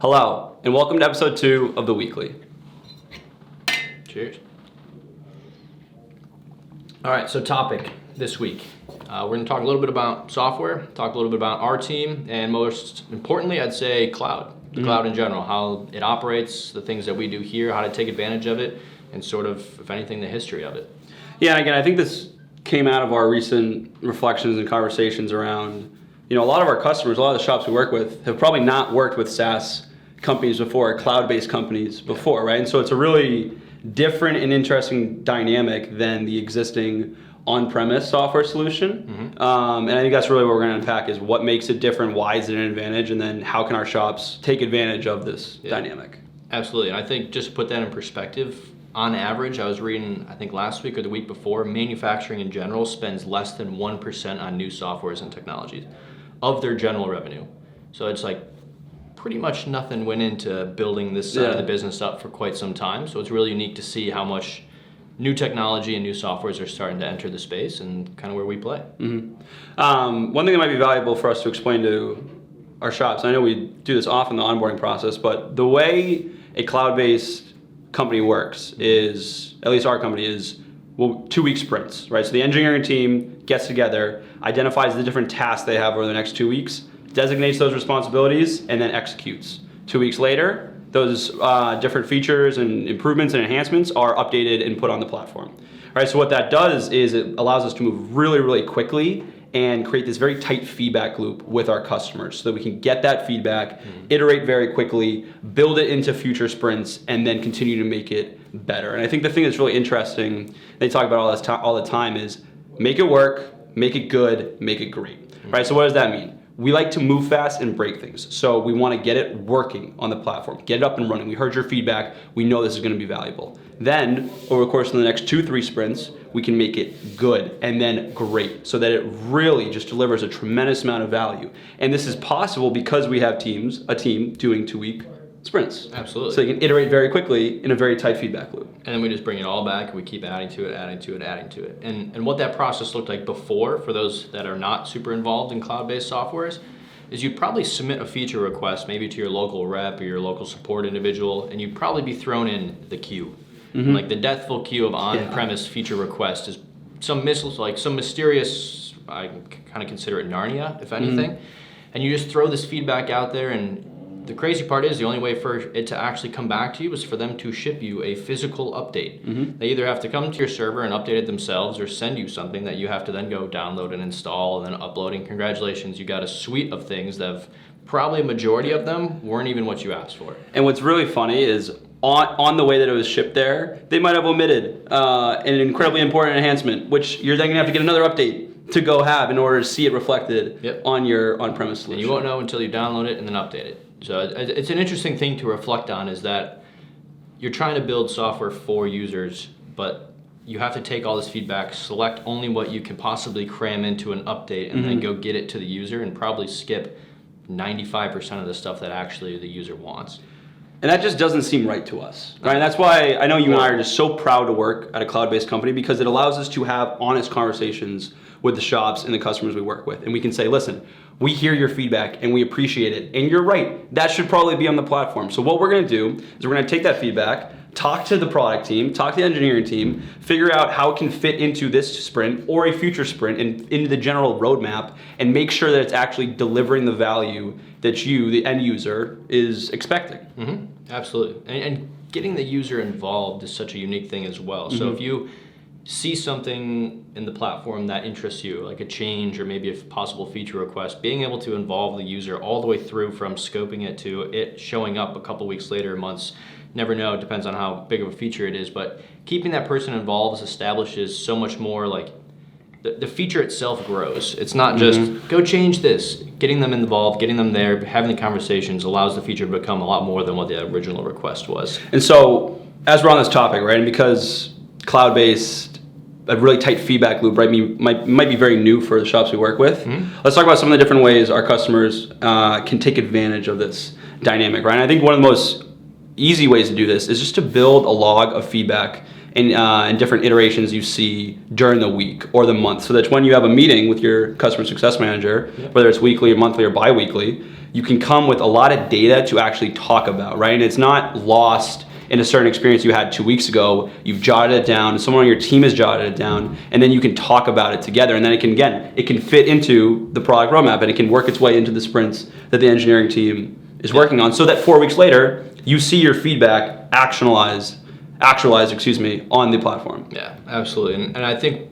Hello, and welcome to episode 2 of The Weekly. Cheers. All right, so topic this week. We're going to talk a little bit about software, talk a little bit about our team, and most importantly, I'd say cloud. The cloud in general, how it operates, the things that we do here, how to take advantage of it, and sort of, if anything, the history of it. Yeah, and again, I think this came out of our recent reflections and conversations around, a lot of our customers, a lot of the shops we work with have probably not worked with SaaS companies before, cloud-based companies before, right? And so it's a really different and interesting dynamic than the existing on-premise software solution. And I think that's really what we're going to unpack is what makes it different, why is it an advantage, and then how can our shops take advantage of this dynamic. Absolutely, and I think just to put that in perspective, on average, I was reading, I think last week or the week before, manufacturing in general spends less than 1% on new softwares and technologies of their general revenue. So it's like pretty much nothing went into building this side of the business up for quite some time. So it's really unique to see how much new technology and new softwares are starting to enter the space and kind of where we play. One thing that might be valuable for us to explain to our shops, I know we do this often in the onboarding process, but the way a cloud-based company works is, at least our company is, 2-week sprints, right? So the engineering team gets together, identifies the different tasks they have over the next 2 weeks, designates those responsibilities, and then executes. 2 weeks later, those different features and improvements and enhancements are updated and put on the platform. All right, so what that does is it allows us to move really, really quickly and create this very tight feedback loop with our customers so that we can get that feedback, iterate very quickly, build it into future sprints, and then continue to make it better. And I think the thing that's really interesting, they talk about all the time, is make it work, make it good, make it great. Right, so what does that mean? We like to move fast and break things. So we want to get it working on the platform, get it up and running. We heard your feedback. We know this is going to be valuable. Then, over the course of the next 2-3 sprints, we can make it good and then great so that it really just delivers a tremendous amount of value. And this is possible because we have a team doing 2-week sprints. Absolutely. So you can iterate very quickly in a very tight feedback loop. And then we just bring it all back and we keep adding to it. And what that process looked like before, for those that are not super involved in cloud-based softwares, is you'd probably submit a feature request maybe to your local rep or your local support individual, and you'd probably be thrown in the queue. Like the deathful queue of on-premise feature request is some mysterious, I kind of consider it Narnia, if anything. And you just throw this feedback out there, and the crazy part is the only way for it to actually come back to you is for them to ship you a physical update. They either have to come to your server and update it themselves or send you something that you have to then go download and install and then upload. And congratulations, you got a suite of things that have probably a majority of them weren't even what you asked for. And what's really funny is on the way that it was shipped there, they might have omitted an incredibly important enhancement, which you're then going to have to get another update to go have in order to see it reflected on your on-premise solution. And you won't know until you download it and then update it. So it's an interesting thing to reflect on, is that you're trying to build software for users, but you have to take all this feedback, select only what you can possibly cram into an update, and then go get it to the user and probably skip 95% of the stuff that actually the user wants. And that just doesn't seem right to us, right? And that's why I know you and I are just so proud to work at a cloud-based company, because it allows us to have honest conversations with the shops and the customers we work with. And we can say, listen, we hear your feedback and we appreciate it. And you're right, that should probably be on the platform. So what we're gonna do is we're gonna take that feedback, talk to the product team, talk to the engineering team, figure out how it can fit into this sprint or a future sprint and into the general roadmap, and make sure that it's actually delivering the value that you, the end user, is expecting. Absolutely. And getting the user involved is such a unique thing as well. So if you see something in the platform that interests you, like a change or maybe a possible feature request, being able to involve the user all the way through from scoping it to it showing up a couple weeks later, months, never know, it depends on how big of a feature it is, but keeping that person involved establishes so much more, like the feature itself grows. It's not just go change this. Getting them involved, getting them there, having the conversations allows the feature to become a lot more than what the original request was. And so as we're on this topic, right, and because cloud-based, a really tight feedback loop, right, might be very new for the shops we work with. Let's talk about some of the different ways our customers can take advantage of this dynamic, right? And I think one of the most easy ways to do this is just to build a log of feedback and different iterations you see during the week or the month. So that when you have a meeting with your customer success manager, whether it's weekly or monthly or bi-weekly, you can come with a lot of data to actually talk about, right? And it's not lost in a certain experience you had 2 weeks ago. You've jotted it down, someone on your team has jotted it down, and then you can talk about it together. And then it can fit into the product roadmap, and it can work its way into the sprints that the engineering team is working on, so that 4 weeks later, you see your feedback actualized on the platform. Yeah, absolutely. And I think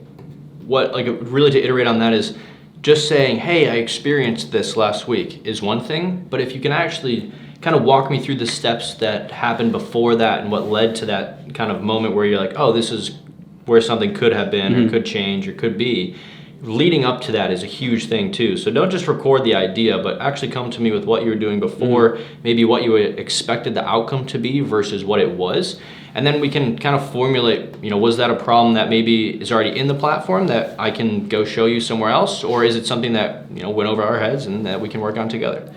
really to iterate on that is just saying, hey, I experienced this last week is one thing, but if you can actually kind of walk me through the steps that happened before that and what led to that kind of moment where you're like, oh, this is where something could have been or could change or could be. Leading up to that is a huge thing too. So don't just record the idea, but actually come to me with what you were doing before, maybe what you expected the outcome to be versus what it was. And then we can kind of formulate, was that a problem that maybe is already in the platform that I can go show you somewhere else? Or is it something that, went over our heads and that we can work on together?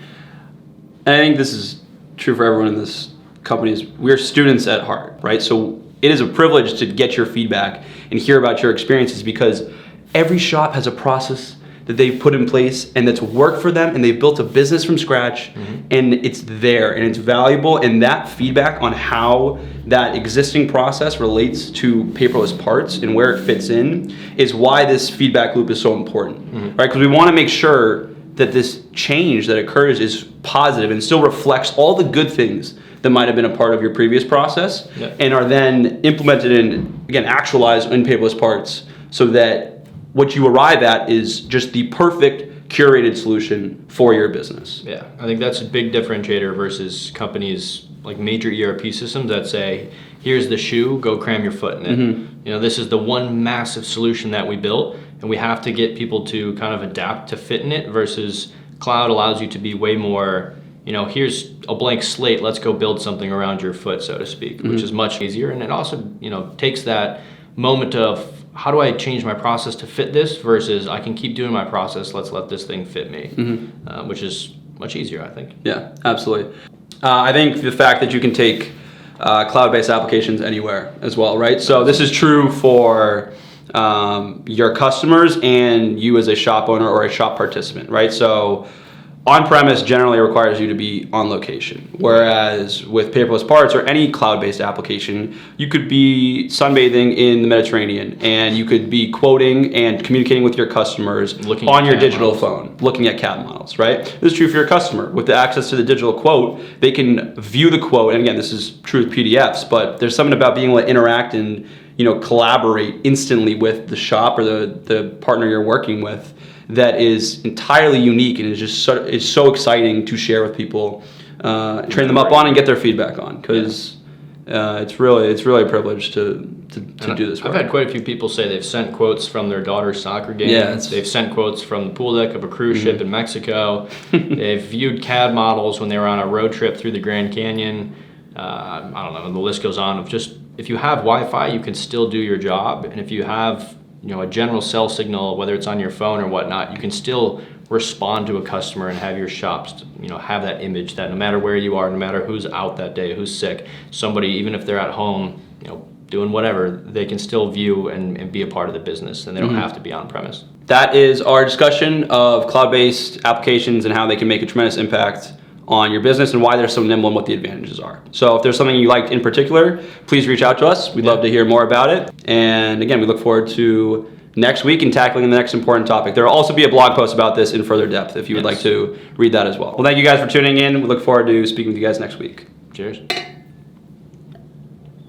And I think this is true for everyone in this company. Is we're students at heart, right? So it is a privilege to get your feedback and hear about your experiences, because every shop has a process that they've put in place and that's worked for them, and they've built a business from scratch, and it's there and it's valuable. And that feedback on how that existing process relates to paperless parts and where it fits in is why this feedback loop is so important, right? Because we want to make sure that this change that occurs is positive and still reflects all the good things that might have been a part of your previous process, and are then implemented and, again, actualized in paperless parts, so that what you arrive at is just the perfect curated solution for your business. Yeah, I think that's a big differentiator versus companies like major ERP systems that say, here's the shoe, go cram your foot in it. This is the one massive solution that we built, and we have to get people to kind of adapt to fit in it, versus cloud allows you to be way more, here's a blank slate, let's go build something around your foot, so to speak, which is much easier. And it also, takes that moment of, how do I change my process to fit this versus I can keep doing my process, let's let this thing fit me, which is much easier, I think. Yeah, absolutely. I think the fact that you can take cloud-based applications anywhere as well, right? So this is true for your customers and you as a shop owner or a shop participant, right? So on-premise generally requires you to be on location, whereas with Paperless Parts or any cloud-based application, you could be sunbathing in the Mediterranean, and you could be quoting and communicating with your customers on your digital phone, looking at CAD models, right? This is true for your customer. With the access to the digital quote, they can view the quote, and again, this is true with PDFs, but there's something about being able to interact and collaborate instantly with the shop or the partner you're working with that is entirely unique, and is so exciting to share with people, train them up on, and get their feedback on, because it's really a privilege to do this work. I've had quite a few people say they've sent quotes from their daughter's soccer games. They've sent quotes from the pool deck of a cruise ship in Mexico. They've viewed CAD models when they were on a road trip through the Grand Canyon. I don't know, the list goes on of just, if you have Wi-Fi, you can still do your job, and if you have a general cell signal, whether it's on your phone or whatnot, you can still respond to a customer and have your shops, have that image that no matter where you are, no matter who's out that day, who's sick, somebody, even if they're at home, doing whatever, they can still view and be a part of the business, and they don't have to be on premise. That is our discussion of cloud-based applications and how they can make a tremendous impact on your business and why they're so nimble and what the advantages are. So if there's something you liked in particular, please reach out to us. We'd love to hear more about it. And again, we look forward to next week and tackling the next important topic. There will also be a blog post about this in further depth if you would like to read that as well. Well, thank you guys for tuning in. We look forward to speaking with you guys next week. Cheers.